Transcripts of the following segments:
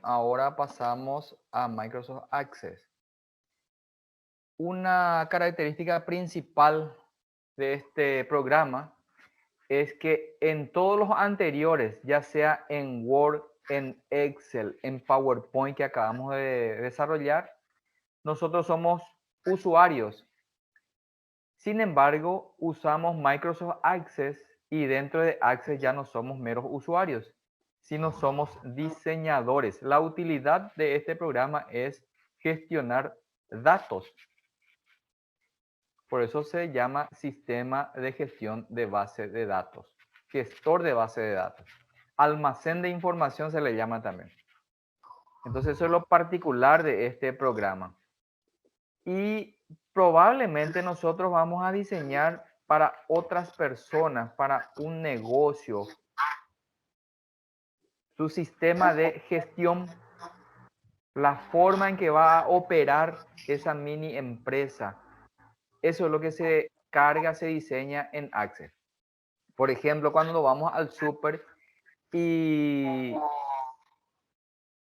Ahora pasamos a Microsoft Access. Una característica principal de este programa es que en todos los anteriores, ya sea en Word, en Excel, en PowerPoint que acabamos de desarrollar, nosotros somos usuarios. Sin embargo, usamos Microsoft Access y dentro de Access ya no somos meros usuarios, sino somos diseñadores. La utilidad de este programa es gestionar datos. Por eso se llama sistema de gestión de base de datos, gestor de base de datos. Almacén de información se le llama también. Entonces eso es lo particular de este programa. Y probablemente nosotros vamos a diseñar para otras personas, para un negocio, su sistema de gestión, la forma en que va a operar esa mini empresa. Eso es lo que se carga, se diseña en Access. Por ejemplo, cuando vamos al súper y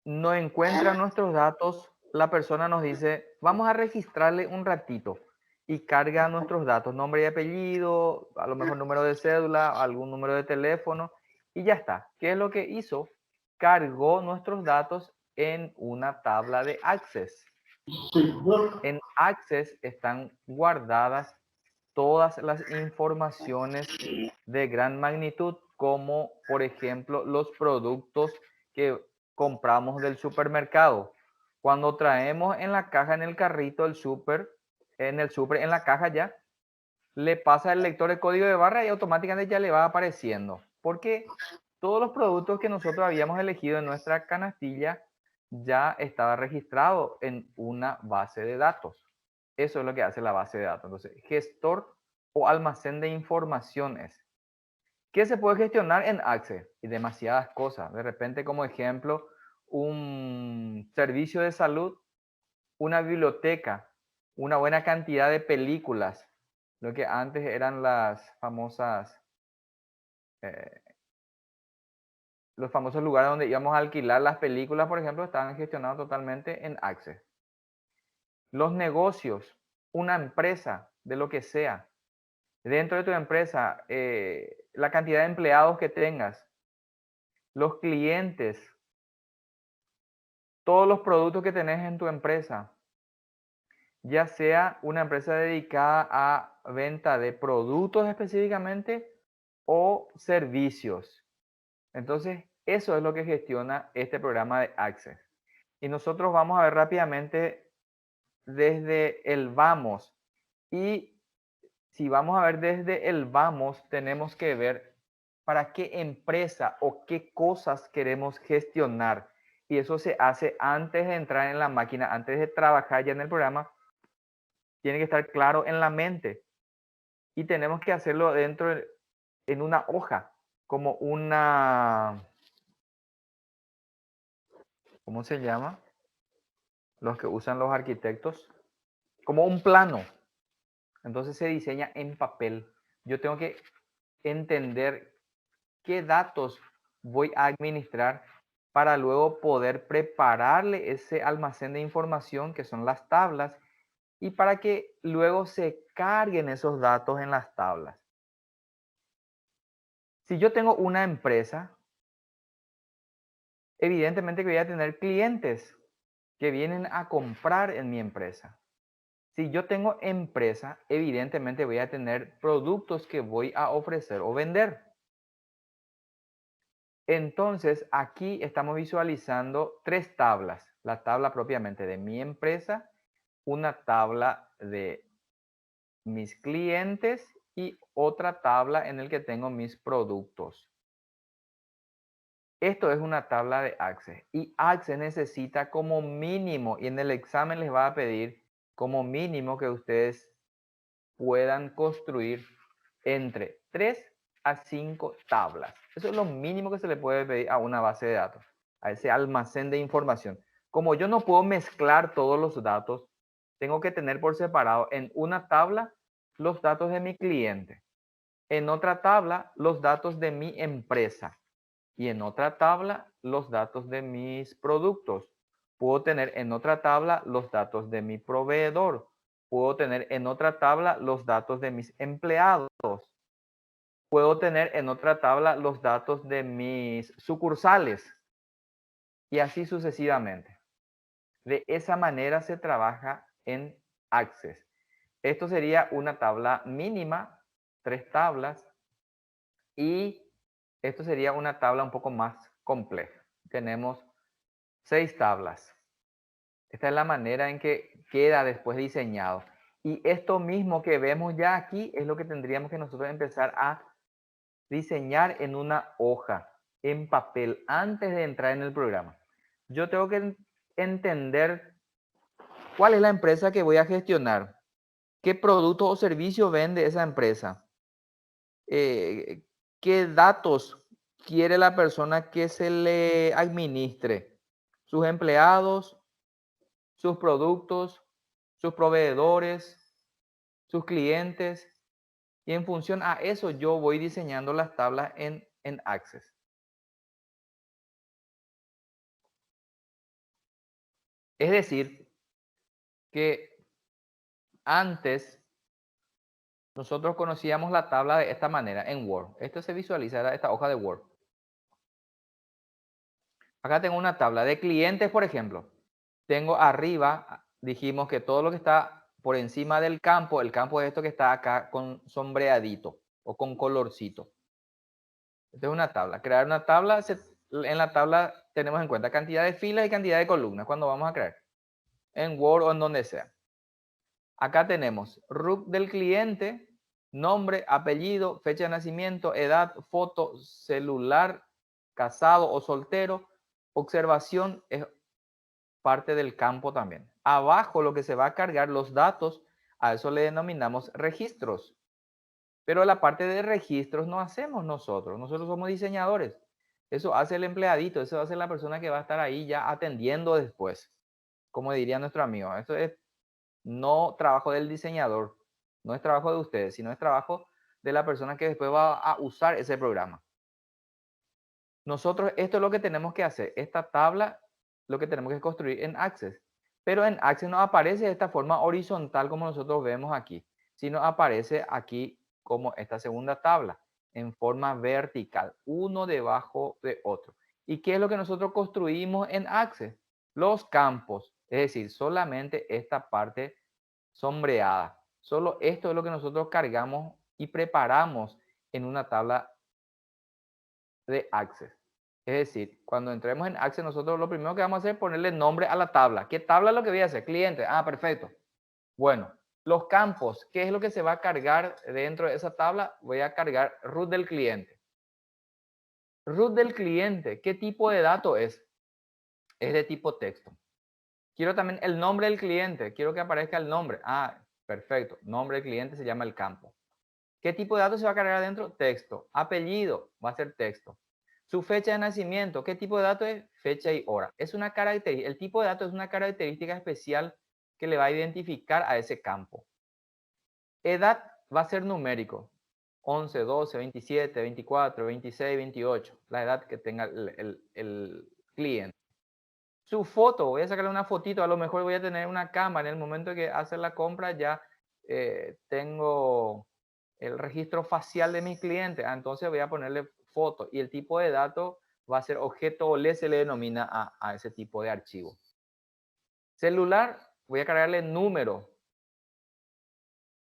no encuentra nuestros datos, la persona nos dice, vamos a registrarle un ratito y carga nuestros datos, nombre y apellido, a lo mejor número de cédula, algún número de teléfono y ya está. ¿Qué es lo que hizo? Cargó nuestros datos en una tabla de Access. En Access están guardadas todas las informaciones de gran magnitud, como por ejemplo los productos que compramos del supermercado. Cuando traemos en la caja, en el carrito, en la caja ya, le pasa el lector de código de barra y automáticamente ya le va apareciendo. Porque todos los productos que nosotros habíamos elegido en nuestra canastilla ya estaba registrado en una base de datos. Eso es lo que hace la base de datos. Entonces, gestor o almacén de informaciones. ¿Qué se puede gestionar en Access? Y demasiadas cosas. De repente, como ejemplo, un servicio de salud, una biblioteca, una buena cantidad de películas, lo que antes eran eh, los famosos lugares donde íbamos a alquilar las películas, por ejemplo, estaban gestionados totalmente en Access. Los negocios, una empresa, de lo que sea, dentro de tu empresa, la cantidad de empleados que tengas, los clientes, todos los productos que tenés en tu empresa, ya sea una empresa dedicada a venta de productos específicamente o servicios. Entonces, eso es lo que gestiona este programa de Access. Y nosotros vamos a ver rápidamente desde el vamos. Y si vamos a ver desde el vamos, tenemos que ver para qué empresa o qué cosas queremos gestionar. Y eso se hace antes de entrar en la máquina, antes de trabajar ya en el programa. Tiene que estar claro en la mente. Y tenemos que hacerlo en una hoja, como ¿cómo se llama? Los que usan los arquitectos, como un plano. Entonces se diseña en papel. Yo tengo que entender qué datos voy a administrar para luego poder prepararle ese almacén de información que son las tablas y para que luego se carguen esos datos en las tablas. Si yo tengo una empresa, evidentemente que voy a tener clientes que vienen a comprar en mi empresa. Si yo tengo empresa, evidentemente voy a tener productos que voy a ofrecer o vender. Entonces, aquí estamos visualizando tres tablas. La tabla propiamente de mi empresa, una tabla de mis clientes y otra tabla en el que tengo mis productos. Esto es una tabla de Access y Access necesita como mínimo, y en el examen les va a pedir como mínimo que ustedes puedan construir entre 3 a 5 tablas. Eso es lo mínimo que se le puede pedir a una base de datos, a ese almacén de información. Como yo no puedo mezclar todos los datos, tengo que tener por separado en una tabla los datos de mi cliente, en otra tabla los datos de mi empresa y en otra tabla los datos de mis productos. Puedo tener en otra tabla los datos de mi proveedor. Puedo tener en otra tabla los datos de mis empleados. Puedo tener en otra tabla los datos de mis sucursales y así sucesivamente. De esa manera se trabaja en Access. Esto sería una tabla mínima, 3 tablas, y esto sería una tabla un poco más compleja. Tenemos 6 tablas. Esta es la manera en que queda después diseñado. Y esto mismo que vemos ya aquí es lo que tendríamos que nosotros empezar a diseñar en una hoja, en papel, antes de entrar en el programa. Yo tengo que entender cuál es la empresa que voy a gestionar, qué producto o servicio vende esa empresa, qué datos quiere la persona que se le administre, sus empleados, sus productos, sus proveedores, sus clientes, y en función a eso yo voy diseñando las tablas en Access. Es decir, que antes nosotros conocíamos la tabla de esta manera en Word. Esto se visualiza en esta hoja de Word. Acá tengo una tabla de clientes, por ejemplo. Tengo arriba, dijimos que todo lo que está por encima del campo, el campo es esto que está acá con sombreadito o con colorcito. Esta es una tabla. Crear una tabla, en la tabla tenemos en cuenta cantidad de filas y cantidad de columnas cuando vamos a crear. En Word o en donde sea. Acá tenemos root del cliente, nombre, apellido, fecha de nacimiento, edad, foto, celular, casado o soltero. Observación es parte del campo también. Abajo lo que se va a cargar los datos, a eso le denominamos registros. Pero la parte de registros no hacemos nosotros somos diseñadores. Eso hace el empleadito, eso hace la persona que va a estar ahí ya atendiendo después. Como diría nuestro amigo, eso es no trabajo del diseñador, no es trabajo de ustedes, sino es trabajo de la persona que después va a usar ese programa. Nosotros, esto es lo que tenemos que hacer, esta tabla, lo que tenemos que construir en Access. Pero en Access no aparece de esta forma horizontal como nosotros vemos aquí, sino aparece aquí como esta segunda tabla, en forma vertical, uno debajo de otro. ¿Y qué es lo que nosotros construimos en Access? Los campos, es decir, solamente esta parte sombreada. Solo esto es lo que nosotros cargamos y preparamos en una tabla de Access. Es decir, cuando entremos en Access, nosotros lo primero que vamos a hacer es ponerle nombre a la tabla. ¿Qué tabla es lo que voy a hacer? Cliente. Ah, perfecto. Bueno, los campos, ¿qué es lo que se va a cargar dentro de esa tabla? Voy a cargar root del cliente. Root del cliente, ¿qué tipo de dato es? Es de tipo texto. Quiero también el nombre del cliente. Quiero que aparezca el nombre. Ah, perfecto. Nombre del cliente se llama el campo. ¿Qué tipo de datos se va a cargar adentro? Texto. Apellido va a ser texto. Su fecha de nacimiento, ¿qué tipo de dato es? Fecha y hora. Es una característica, el tipo de dato es una característica especial que le va a identificar a ese campo. Edad va a ser numérico. 11, 12, 27, 24, 26, 28. La edad que tenga el cliente. Su foto, voy a sacarle una fotito, a lo mejor voy a tener una cámara. En el momento que hace la compra ya tengo el registro facial de mis clientes. Entonces voy a ponerle foto y el tipo de dato va a ser objeto OLE, se le denomina a ese tipo de archivo. Celular, voy a cargarle número.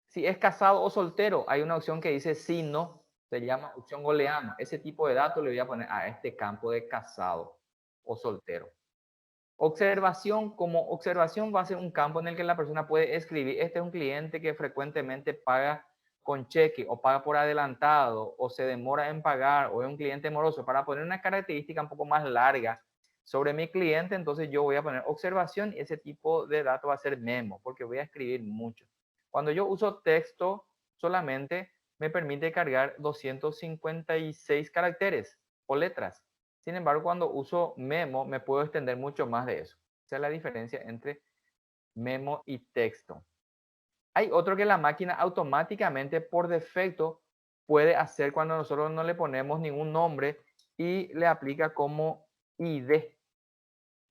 Si es casado o soltero, hay una opción que dice si no, se llama opción booleana. Ese tipo de datos le voy a poner a este campo de casado o soltero. Observación, como observación va a ser un campo en el que la persona puede escribir, este es un cliente que frecuentemente paga con cheque o paga por adelantado o se demora en pagar o es un cliente moroso. Para poner una característica un poco más larga sobre mi cliente, entonces yo voy a poner observación y ese tipo de dato va a ser memo porque voy a escribir mucho. Cuando yo uso texto solamente me permite cargar 256 caracteres o letras. Sin embargo, cuando uso memo, me puedo extender mucho más de eso. Esa es la diferencia entre memo y texto. Hay otro que la máquina automáticamente por defecto puede hacer cuando nosotros no le ponemos ningún nombre y le aplica como ID.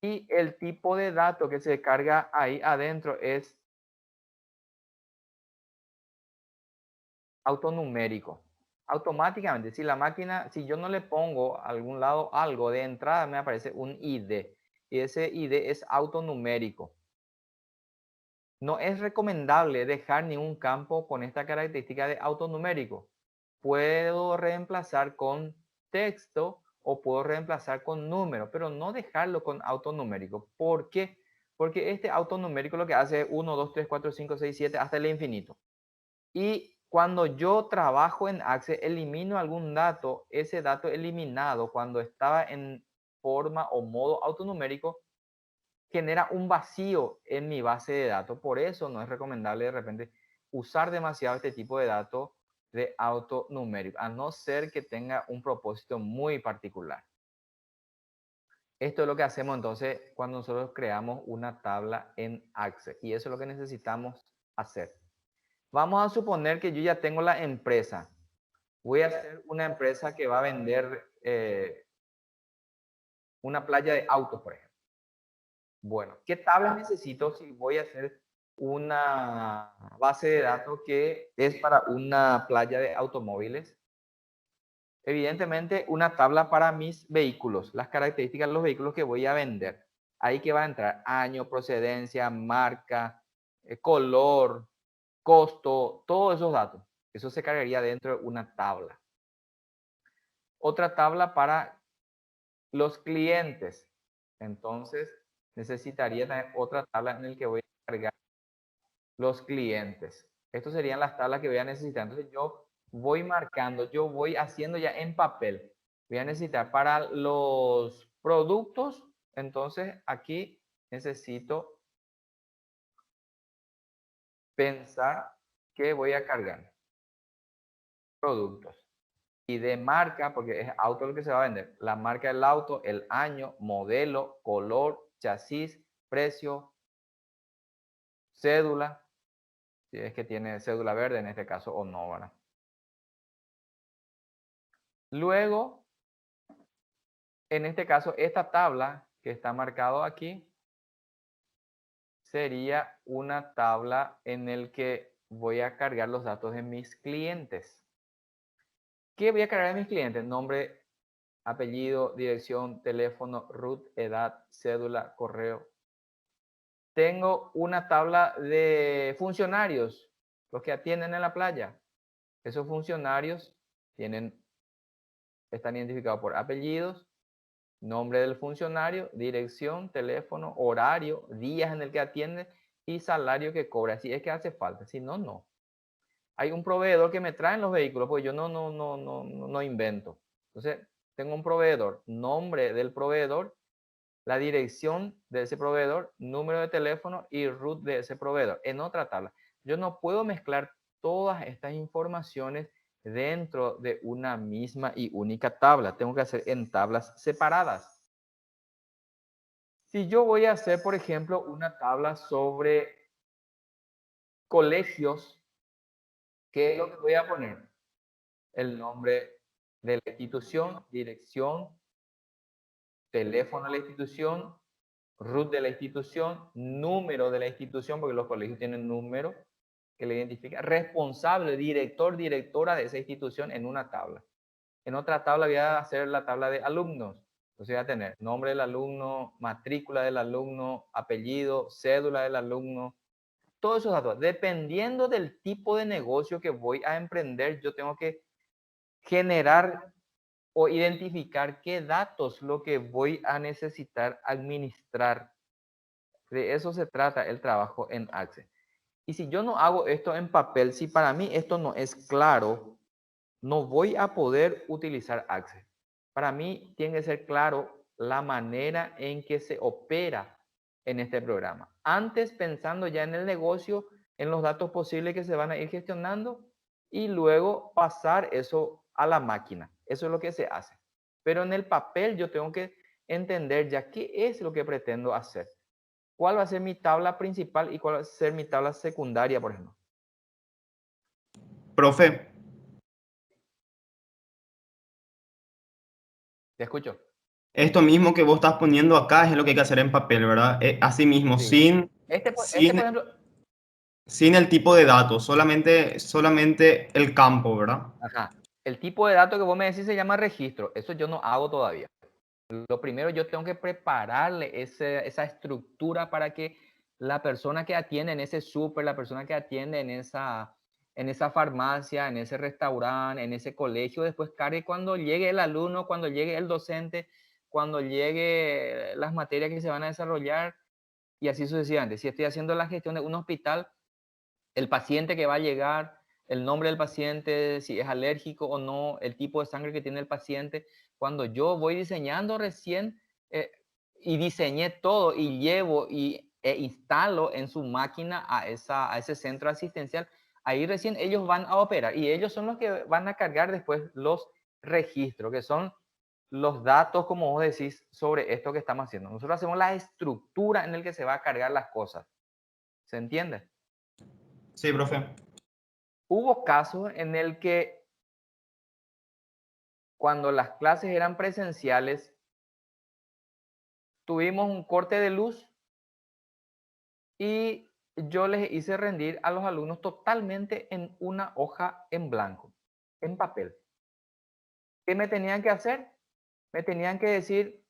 Y el tipo de dato que se carga ahí adentro es autonumérico. Automáticamente, si la máquina, si yo no le pongo a algún lado algo de entrada, me aparece un ID. Y ese ID es autonumérico. No es recomendable dejar ningún campo con esta característica de autonumérico. Puedo reemplazar con texto o puedo reemplazar con número, pero no dejarlo con autonumérico. ¿Por qué? Porque este autonumérico lo que hace es 1, 2, 3, 4, 5, 6, 7 hasta el infinito. Y cuando yo trabajo en Access, elimino algún dato, ese dato eliminado cuando estaba en forma o modo autonumérico, genera un vacío en mi base de datos. Por eso no es recomendable de repente usar demasiado este tipo de datos de autonumérico, a no ser que tenga un propósito muy particular. Esto es lo que hacemos entonces cuando nosotros creamos una tabla en Access, y eso es lo que necesitamos hacer. Vamos a suponer que yo ya tengo la empresa. Voy a hacer una empresa que va a vender una playa de autos, por ejemplo. Bueno, ¿qué tablas necesito si voy a hacer una base de datos que es para una playa de automóviles? Evidentemente, una tabla para mis vehículos, las características de los vehículos que voy a vender. Ahí que va a entrar año, procedencia, marca, color, costo, todos esos datos. Eso se cargaría dentro de una tabla. Otra tabla para los clientes. Entonces, necesitaría también otra tabla en la que voy a cargar los clientes. Estas serían las tablas que voy a necesitar. Entonces, yo voy marcando, yo voy haciendo ya en papel. Voy a necesitar para los productos. Entonces, aquí necesito pensar que voy a cargar productos. Y de marca, porque es auto lo que se va a vender, la marca del auto, el año, modelo, color, chasis, precio, cédula, si es que tiene cédula verde en este caso o no, ¿verdad? Luego, en este caso, esta tabla que está marcado aquí sería una tabla en el que voy a cargar los datos de mis clientes. ¿Qué voy a cargar de mis clientes? Nombre, apellido, dirección, teléfono, root, edad, cédula, correo. Tengo una tabla de funcionarios, los que atienden en la playa. Esos funcionarios están identificados por apellidos, nombre del funcionario, dirección, teléfono, horario, días en el que atiende y salario que cobra. Si es que hace falta, si no, no. Hay un proveedor que me trae los vehículos, pues yo no invento. Entonces, tengo un proveedor, nombre del proveedor, la dirección de ese proveedor, número de teléfono y root de ese proveedor en otra tabla. Yo no puedo mezclar todas estas informaciones dentro de una misma y única tabla. Tengo que hacer en tablas separadas. Si yo voy a hacer, por ejemplo, una tabla sobre colegios, ¿qué es lo que voy a poner? El nombre de la institución, dirección, teléfono de la institución, root de la institución, número de la institución, porque los colegios tienen número que le identifica, responsable, director, directora de esa institución en una tabla. En otra tabla voy a hacer la tabla de alumnos. Entonces voy a tener nombre del alumno, matrícula del alumno, apellido, cédula del alumno, todos esos datos. Dependiendo del tipo de negocio que voy a emprender, yo tengo que generar o identificar qué datos lo que voy a necesitar administrar. De eso se trata el trabajo en Access. Y si yo no hago esto en papel, si para mí esto no es claro, no voy a poder utilizar Access. Para mí tiene que ser claro la manera en que se opera en este programa. Antes pensando ya en el negocio, en los datos posibles que se van a ir gestionando y luego pasar eso a la máquina. Eso es lo que se hace. Pero en el papel yo tengo que entender ya qué es lo que pretendo hacer. ¿Cuál va a ser mi tabla principal y cuál va a ser mi tabla secundaria, por ejemplo? Profe, Te escucho. Esto mismo que vos estás poniendo acá es lo que hay que hacer en papel, ¿verdad? Así mismo, Sí. Este, por sin, ejemplo, sin el tipo de datos, solamente el campo, ¿verdad? ajá, el tipo de dato que vos me decís se llama registro. Eso yo no hago todavía. Lo primero, yo tengo que prepararle esa estructura para que la persona que atiende en ese súper, la persona que atiende en esa farmacia, en ese restaurante, en ese colegio, después cargue cuando llegue el alumno, cuando llegue el docente, cuando llegue las materias que se van a desarrollar y así sucesivamente. Si estoy haciendo la gestión de un hospital, el paciente que va a llegar, el nombre del paciente, si es alérgico o no, el tipo de sangre que tiene el paciente. Cuando yo voy diseñando recién eh, y diseñé todo y llevo e instalo en su máquina a ese centro asistencial, ahí recién ellos van a operar y ellos son los que van a cargar después los registros, que son los datos, como vos decís, sobre esto que estamos haciendo. Nosotros hacemos la estructura en el que se va a cargar las cosas. ¿Se entiende? Sí, profe. Hubo casos en el que cuando las clases eran presenciales, tuvimos un corte de luz y yo les hice rendir a los alumnos totalmente en una hoja en blanco, en papel. ¿Qué me tenían que hacer? Me tenían que decir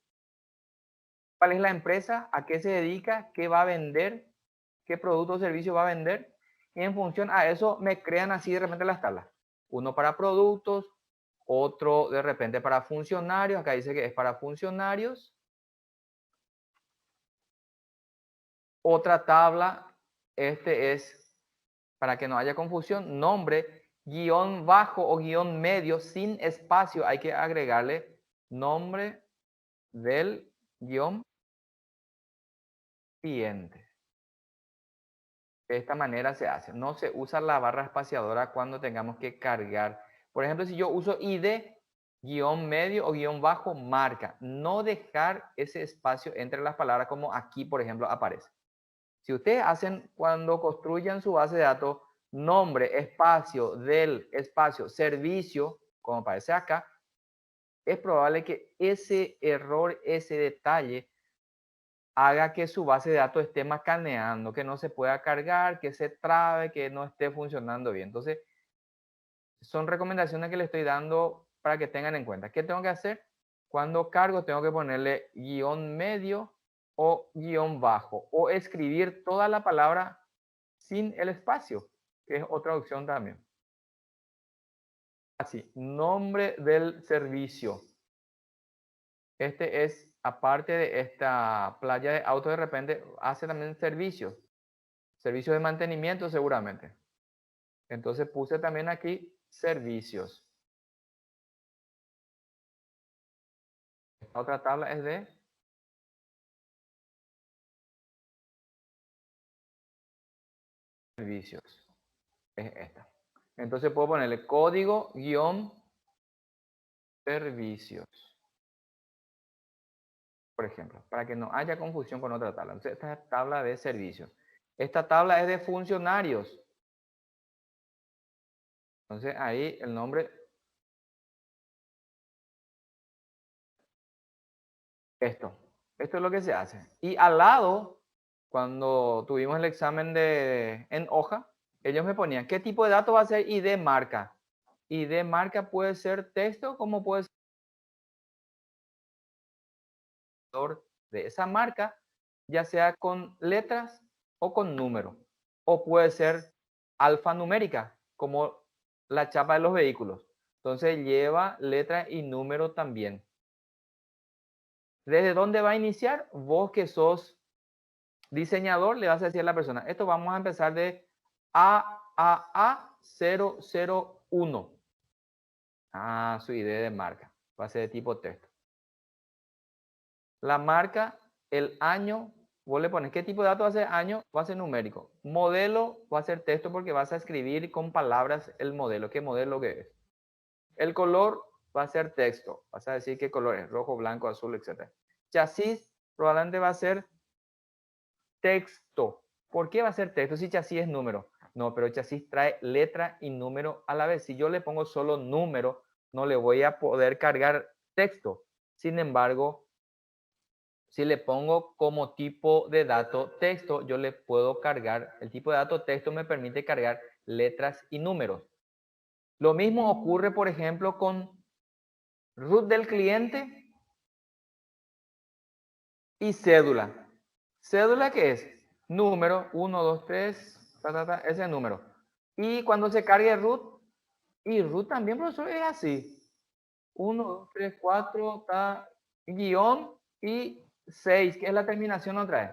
cuál es la empresa, a qué se dedica, qué va a vender, qué producto o servicio va a vender. Y en función a eso me crean así de repente las tablas. Uno para productos, otro de repente para funcionarios. Acá dice que es para funcionarios. Otra tabla, este es, para que no haya confusión, nombre, guión bajo o guión medio sin espacio. Hay que agregarle nombre del guión cliente. De esta manera se hace. No se usa la barra espaciadora cuando tengamos que cargar. Por ejemplo, si yo uso ID, guión medio o guión bajo, marca. No dejar ese espacio entre las palabras como aquí, por ejemplo, aparece. Si ustedes hacen cuando construyan su base de datos, nombre, espacio, del, espacio, servicio, como aparece acá, es probable que ese error, ese detalle, haga que su base de datos esté macaneando, que no se pueda cargar, que se trabe, que no esté funcionando bien. Entonces, son recomendaciones que le estoy dando para que tengan en cuenta. ¿Qué tengo que hacer? Cuando cargo, tengo que ponerle guión medio o guión bajo, o escribir toda la palabra sin el espacio, que es otra opción también. Así, nombre del servicio. Este es, aparte de esta playa de auto, de repente hace también servicios de mantenimiento seguramente. Entonces puse también aquí servicios. Esta otra tabla es de servicios. Es esta. Entonces puedo ponerle código guión servicios, por ejemplo, para que no haya confusión con otra tabla. Entonces esta es tabla de servicios. Esta tabla es de funcionarios. Entonces ahí el nombre, esto. Esto es lo que se hace. Y al lado, cuando tuvimos el examen en hoja, ellos me ponían, ¿qué tipo de datos va a ser ID marca? ID marca puede ser texto como puede ser de esa marca, ya sea con letras o con número. O puede ser alfanumérica, como la chapa de los vehículos. Entonces lleva letra y número también. ¿Desde dónde va a iniciar? Vos que sos diseñador, le vas a decir a la persona, esto vamos a empezar de AAA001. Ah, su ID de marca. Va a ser de tipo texto. La marca, el año, vos le pones qué tipo de datos va a ser año, va a ser numérico. Modelo va a ser texto porque vas a escribir con palabras el modelo, qué modelo que es. El color va a ser texto, vas a decir qué color es, rojo, blanco, azul, etc. Chasis probablemente va a ser texto. ¿Por qué va a ser texto si chasis es número? No, pero chasis trae letra y número a la vez. Si yo le pongo solo número, no le voy a poder cargar texto. Sin embargo, si le pongo como tipo de dato texto, yo le puedo cargar, el tipo de dato texto me permite cargar letras y números. Lo mismo ocurre, por ejemplo, con root del cliente y cédula. ¿Cédula qué es? Número 1, 2, 3, ese número. Y cuando se cargue root, y root también, profesor, es así. 1, 2, 3, 4, guión y 6, que es la terminación otra vez.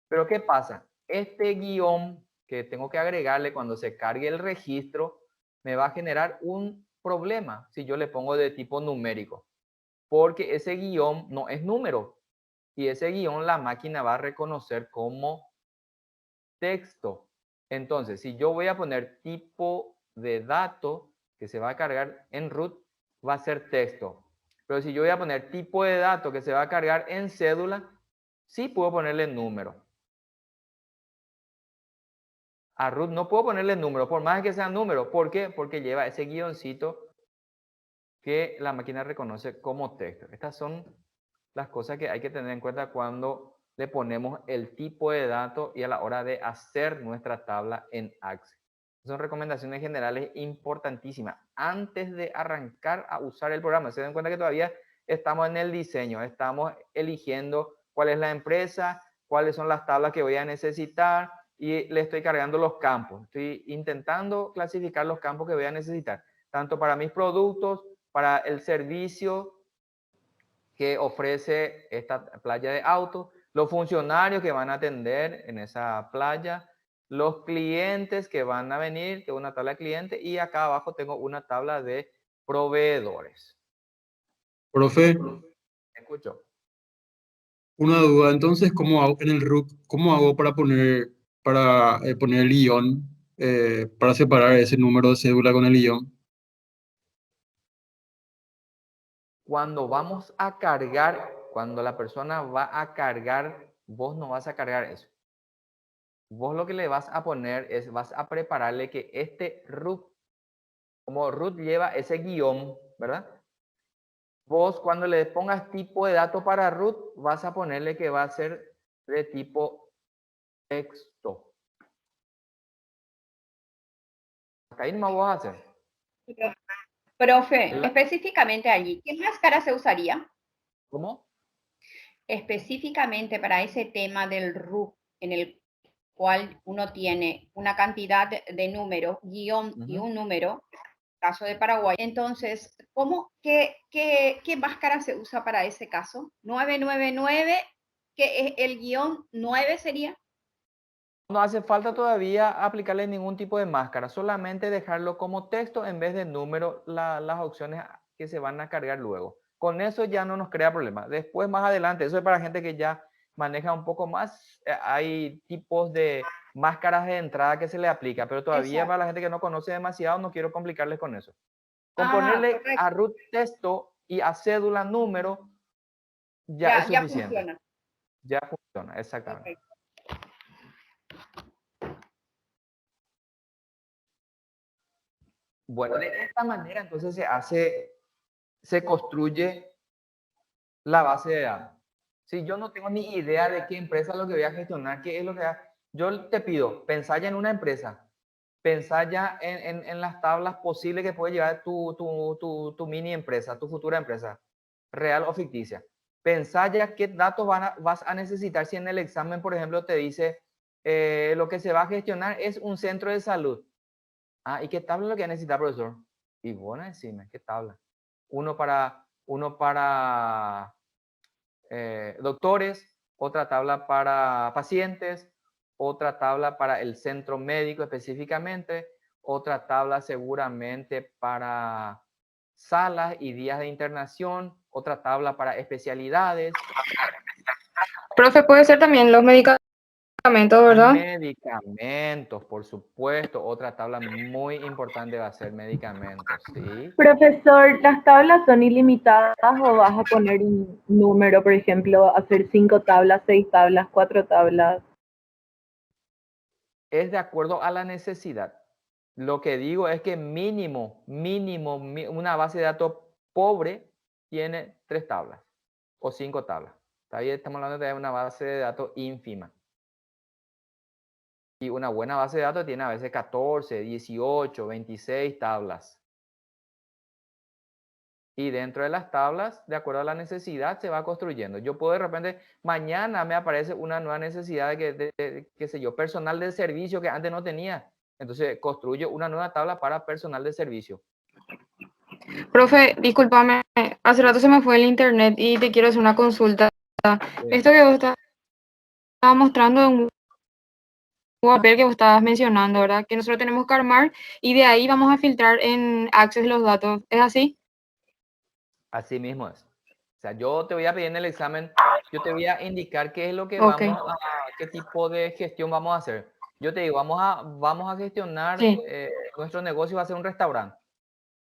Pero ¿qué pasa? Este guión que tengo que agregarle cuando se cargue el registro me va a generar un problema si yo le pongo de tipo numérico, porque ese guión no es número y ese guión la máquina va a reconocer como texto. Entonces, si yo voy a poner tipo de dato que se va a cargar en root, va a ser texto. Pero si yo voy a poner tipo de dato que se va a cargar en cédula, sí puedo ponerle número. A root no puedo ponerle número, por más que sea número. ¿Por qué? Porque lleva ese guioncito que la máquina reconoce como texto. Estas son las cosas que hay que tener en cuenta cuando le ponemos el tipo de dato y a la hora de hacer nuestra tabla en Access. Son recomendaciones generales importantísimas. Antes de arrancar a usar el programa, se den cuenta que todavía estamos en el diseño, estamos eligiendo cuál es la empresa, cuáles son las tablas que voy a necesitar y le estoy cargando los campos. Estoy intentando clasificar los campos que voy a necesitar, tanto para mis productos, para el servicio que ofrece esta playa de autos, los funcionarios que van a atender en esa playa, los clientes que van a venir, tengo una tabla de clientes y acá abajo tengo una tabla de proveedores. Profe, ¿Escucho? una duda. Entonces, ¿cómo hago en el RUC? ¿Cómo hago para poner el guión, para separar ese número de cédula con el guión? Cuando vamos a cargar, cuando la persona va a cargar, vos no vas a cargar eso. Vos lo que le vas a poner es, vas a prepararle que este root, como root lleva ese guión, ¿verdad? Vos cuando le pongas tipo de dato para root, vas a ponerle que va a ser de tipo texto. Hasta ahí no vas a hacer. Profe, específicamente allí, ¿qué máscara se usaría? ¿Cómo? Específicamente para ese tema del RUC, en el cual uno tiene una cantidad de números, guión y un número, caso de Paraguay. Entonces, qué máscara se usa para ese caso? 999, que es el guión 9 sería. No hace falta todavía aplicarle ningún tipo de máscara, solamente dejarlo como texto en vez de número las opciones que se van a cargar luego. Con eso ya no nos crea problema. Después, más adelante, eso es para gente que ya maneja un poco más, hay tipos de máscaras de entrada que se le aplica, pero todavía Exacto. para la gente que no conoce demasiado, no quiero complicarles con eso. Con ponerle a root texto y a cédula número, ya es suficiente. Ya funciona. Ya funciona, exactamente. Okay. Bueno, de esta manera entonces se construye la base de datos. Si yo no tengo ni idea de qué empresa es lo que voy a gestionar, qué es lo que yo te pido, pensá ya en una empresa, pensá ya en las tablas posibles que puede llevar tu mini empresa, tu futura empresa, real o ficticia. Pensá ya qué datos vas a necesitar si en el examen, por ejemplo, te dice lo que se va a gestionar es un centro de salud. Ah, ¿y qué tabla es lo que necesita, profesor? Y bueno, decime, ¿qué tabla? Uno para doctores, otra tabla para pacientes, otra tabla para el centro médico específicamente, otra tabla seguramente para salas y días de internación, otra tabla para especialidades. Profe, puede ser también los medicamentos, ¿verdad? Medicamentos, por supuesto. Otra tabla muy importante va a ser medicamentos, ¿sí? Profesor, ¿las tablas son ilimitadas o vas a poner un número, por ejemplo, hacer 5 tablas, 6 tablas, 4 tablas? Es de acuerdo a la necesidad. Lo que digo es que mínimo, una base de datos pobre tiene 3 tablas. o 5 tablas. Ahí estamos hablando de una base de datos ínfima. Y una buena base de datos tiene a veces 14, 18, 26 tablas. Y dentro de las tablas, de acuerdo a la necesidad, se va construyendo. Yo puedo de repente, mañana me aparece una nueva necesidad de qué sé yo, personal de servicio que antes no tenía. Entonces construyo una nueva tabla para personal de servicio. Profe, discúlpame, hace rato se me fue el internet y te quiero hacer una consulta. Esto que vos estabas mostrando en un papel que vos estabas mencionando, ¿verdad? Que nosotros tenemos que armar y de ahí vamos a filtrar en Access los datos. ¿Es así? Así mismo es. O sea, yo te voy a pedir en el examen, yo te voy a indicar qué es lo que Ok, qué tipo de gestión vamos a hacer. Yo te digo, vamos a gestionar, sí. nuestro negocio va a ser un restaurante.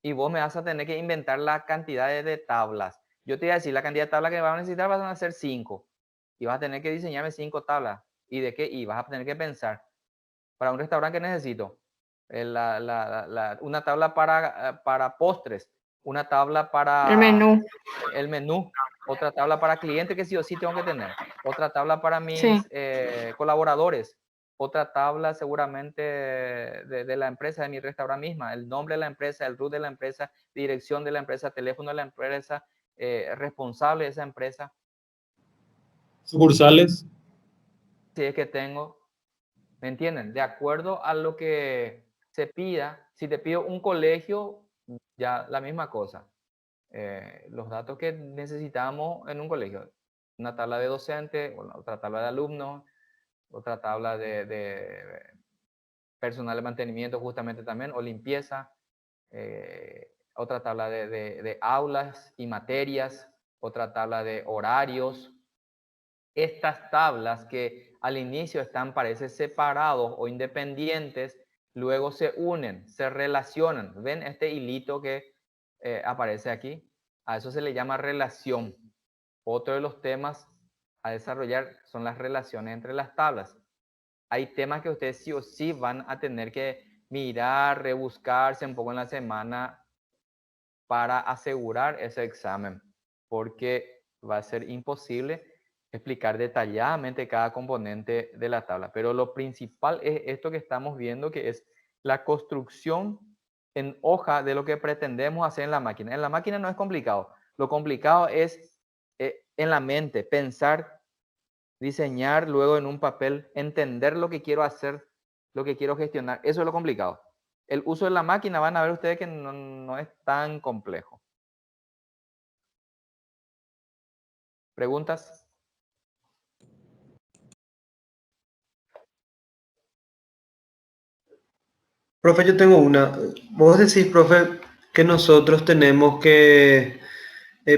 Y vos me vas a tener que inventar la cantidad de tablas. Yo te voy a decir, la cantidad de tablas que vas a necesitar van a ser 5. Y vas a tener que diseñarme 5 tablas. ¿Y de qué? Y vas a tener que pensar, para un restaurante, ¿qué necesito? Una tabla para postres, una tabla El para menú, el menú, otra tabla para clientes que sí o sí tengo que tener, otra tabla para sí. mis colaboradores, otra tabla seguramente de la empresa, de mi restaurante misma, el nombre de la empresa, el root de la empresa, dirección de la empresa, teléfono de la empresa, responsable de esa empresa, Sucursales. si es que tengo, ¿me entienden? De acuerdo a lo que se pida, si te pido un colegio, ya la misma cosa. Los datos que necesitamos en un colegio, una tabla de docentes, otra tabla de alumnos, otra tabla de personal de mantenimiento justamente también, o limpieza, otra tabla de aulas y materias, otra tabla de horarios. Estas tablas que al inicio están, parece, separados o independientes, luego se unen, se relacionan. ¿Ven este hilito que aparece aquí? A eso se le llama relación. Otro de los temas a desarrollar son las relaciones entre las tablas. Hay temas que ustedes sí o sí van a tener que mirar, rebuscarse un poco en la semana para asegurar ese examen, porque va a ser imposible explicar detalladamente cada componente de la tabla. Pero lo principal es esto que estamos viendo, que es la construcción en hoja de lo que pretendemos hacer en la máquina. En la máquina no es complicado. Lo complicado es en la mente, pensar, diseñar, luego en un papel, entender lo que quiero hacer, lo que quiero gestionar. Eso es lo complicado. El uso de la máquina van a ver ustedes que no es tan complejo. ¿Preguntas? Profe, yo tengo una. Vos decís, profe, que nosotros tenemos que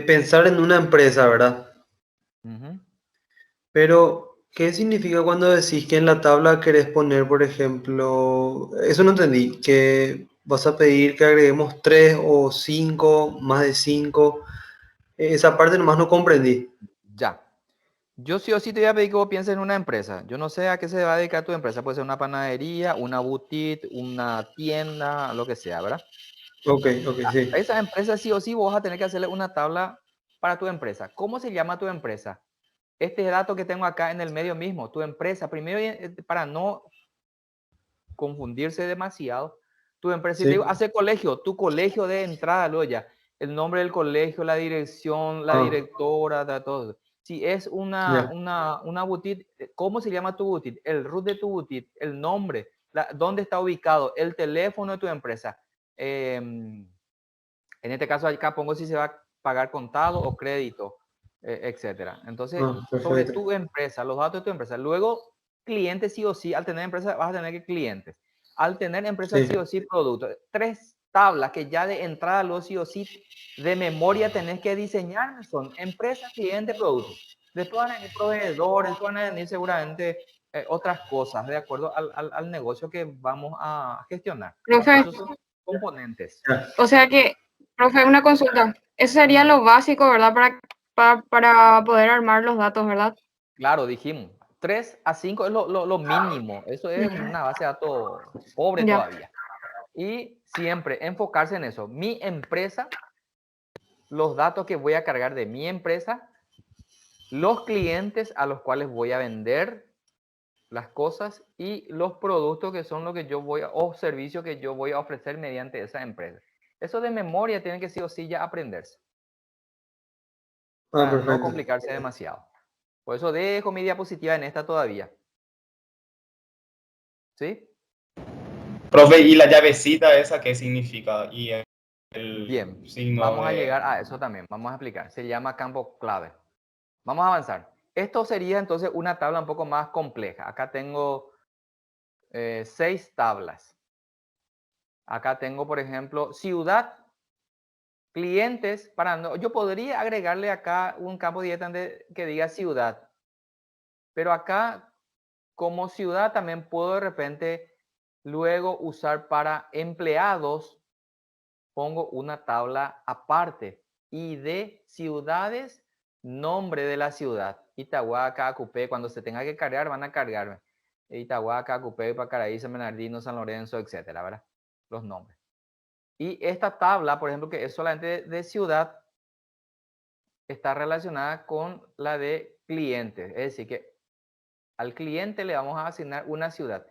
pensar en una empresa, ¿verdad? Ujú. Pero, ¿qué significa cuando decís que en la tabla querés poner, por ejemplo, eso no entendí, que vas a pedir que agreguemos 3 o 5, más de 5? Esa parte nomás no comprendí. Ya. Yo sí o sí te voy a pedir que vos pienses en una empresa. Yo no sé a qué se va a dedicar tu empresa. Puede ser una panadería, una boutique, una tienda, lo que sea, ¿verdad? Ok, ok, sí. A esa empresa sí o sí vos vas a tener que hacerle una tabla para tu empresa. ¿Cómo se llama tu empresa? Este dato que tengo acá en el medio mismo, tu empresa. Primero, para no confundirse demasiado, tu empresa, si te digo, Sí. hace colegio, tu colegio de entrada, luego ya, el nombre del colegio, la dirección, la Ah, directora, todo. Si es ya. una boutique, ¿cómo se llama tu boutique? El root de tu boutique, el nombre, dónde está ubicado, el teléfono de tu empresa. En este caso acá pongo si se va a pagar contado o crédito, etcétera. Entonces, Ah, sobre perfecto. tu empresa, los datos de tu empresa. Luego, clientes sí o sí, al tener empresa vas a tener que clientes. Al tener empresas Sí. sí o sí, productos. 3 tablas que ya de entrada los sí o sí de memoria tenés que diseñar son empresa, cliente, producto. Después van a venir proveedores, después van a venir seguramente otras cosas de acuerdo al negocio que vamos a gestionar. Profe, Esos son componentes. Ya. o sea que, profe, una consulta. Eso sería lo básico, ¿verdad? Para poder armar los datos, ¿verdad? Claro, dijimos, 3 a 5 es lo mínimo. Eso es una base de datos pobre Ya. todavía. Y siempre enfocarse en eso. Mi empresa, los datos que voy a cargar de mi empresa los clientes a los cuales voy a vender las cosas y los productos que son lo que yo voy a, o servicios que yo voy a ofrecer mediante esa empresa. Eso de memoria tiene que sí o sí ya aprenderse. Para no Perfecto. complicarse demasiado. Por eso dejo mi diapositiva en esta todavía. ¿Sí? Profe, ¿y la llavecita esa qué significa? Y el Bien, signo vamos a de... llegar a eso también. Vamos a explicar. Se llama campo clave. Vamos a avanzar. Esto sería entonces una tabla un poco más compleja. Acá tengo 6 tablas. Acá tengo, por ejemplo, ciudad, clientes. Yo podría agregarle acá un campo directamente que diga ciudad. Pero acá, como ciudad, también puedo de repente luego usar para empleados. Pongo una tabla aparte. ID, ciudades, nombre de la ciudad. Itahuaca, Acupé. Cuando se tenga que cargar, van a cargarme. Itahuaca, Acupé, Pacaraí, San Bernardino, San Lorenzo, etcétera, ¿verdad? Los nombres. Y esta tabla, por ejemplo, que es solamente de ciudad, está relacionada con la de clientes. Es decir, que al cliente le vamos a asignar una ciudad.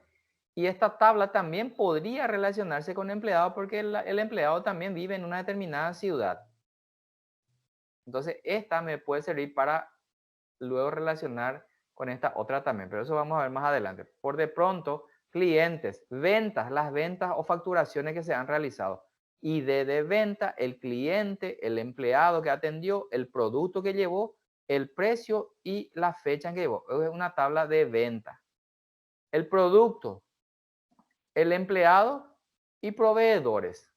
Y esta tabla también podría relacionarse con empleado porque el empleado también vive en una determinada ciudad. Entonces, esta me puede servir para luego relacionar con esta otra también, pero eso vamos a ver más adelante. Por de pronto, clientes, ventas, las ventas o facturaciones que se han realizado. ID de venta, el cliente, el empleado que atendió, el producto que llevó, el precio y la fecha en que llevó. Es una tabla de venta. El producto, el empleado y proveedores.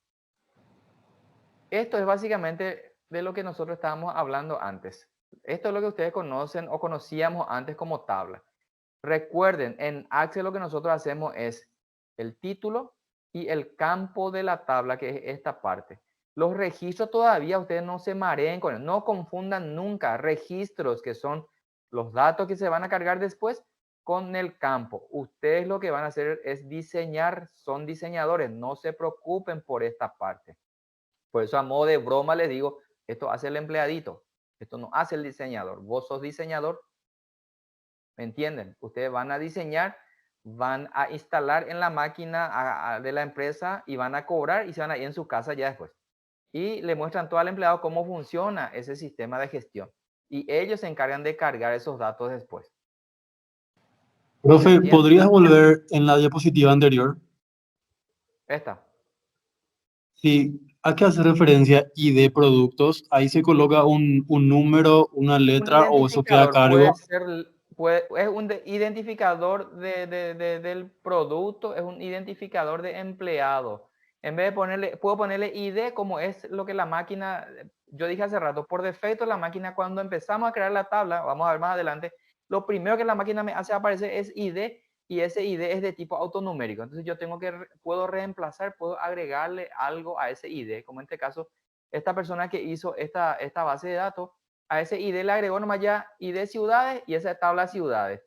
Esto es básicamente de lo que nosotros estábamos hablando antes. Esto es lo que ustedes conocen o conocíamos antes como tabla. Recuerden, en Access lo que nosotros hacemos es el título y el campo de la tabla, que es esta parte. Los registros todavía ustedes no se mareen con él. No confundan nunca registros, que son los datos que se van a cargar después, con el campo. Ustedes lo que van a hacer es diseñar, son diseñadores, no se preocupen por esta parte. Por eso a modo de broma les digo, esto hace el empleadito, esto no hace el diseñador. Vos sos diseñador, ¿me entienden? Ustedes van a diseñar, van a instalar en la máquina de la empresa y van a cobrar y se van a ir en su casa ya después. Y le muestran todo al empleado cómo funciona ese sistema de gestión. Y ellos se encargan de cargar esos datos después. Profe, ¿podrías volver en la diapositiva anterior? Esta. Sí, ¿a qué hace referencia ID productos? Ahí se coloca un número, una Un letra o eso queda a identificador cargo. es un identificador del producto, es un identificador de empleado. En vez de ponerle, puedo ponerle ID como es lo que la máquina, yo dije hace rato, por defecto la máquina cuando empezamos a crear la tabla, vamos a ver más adelante, lo primero que la máquina me hace aparecer es ID y ese ID es de tipo autonumérico. Entonces yo puedo reemplazar, puedo agregarle algo a ese ID, como en este caso, esta persona que hizo esta base de datos, a ese ID le agregó nomás ya ID ciudades y esa tabla ciudades.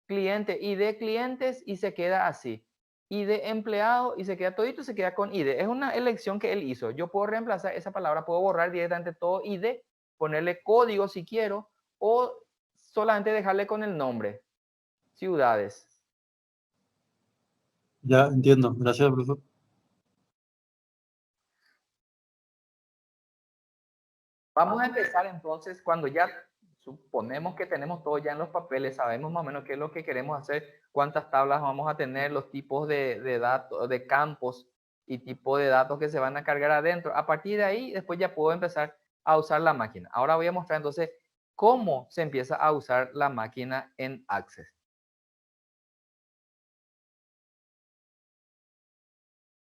Cliente, ID clientes y se queda así. ID empleado y se queda todito, se queda con ID. Es una elección que él hizo. Yo puedo reemplazar esa palabra, puedo borrar directamente todo ID, ponerle código si quiero o solamente dejarle con el nombre. Ciudades. Ya entiendo, gracias, profesor. Vamos a empezar entonces cuando ya suponemos que tenemos todo ya en los papeles, sabemos más o menos qué es lo que queremos hacer, cuántas tablas vamos a tener, los tipos de datos, de campos y tipo de datos que se van a cargar adentro. A partir de ahí, después ya puedo empezar a usar la máquina. Ahora voy a mostrar entonces cómo se empieza a usar la máquina en Access.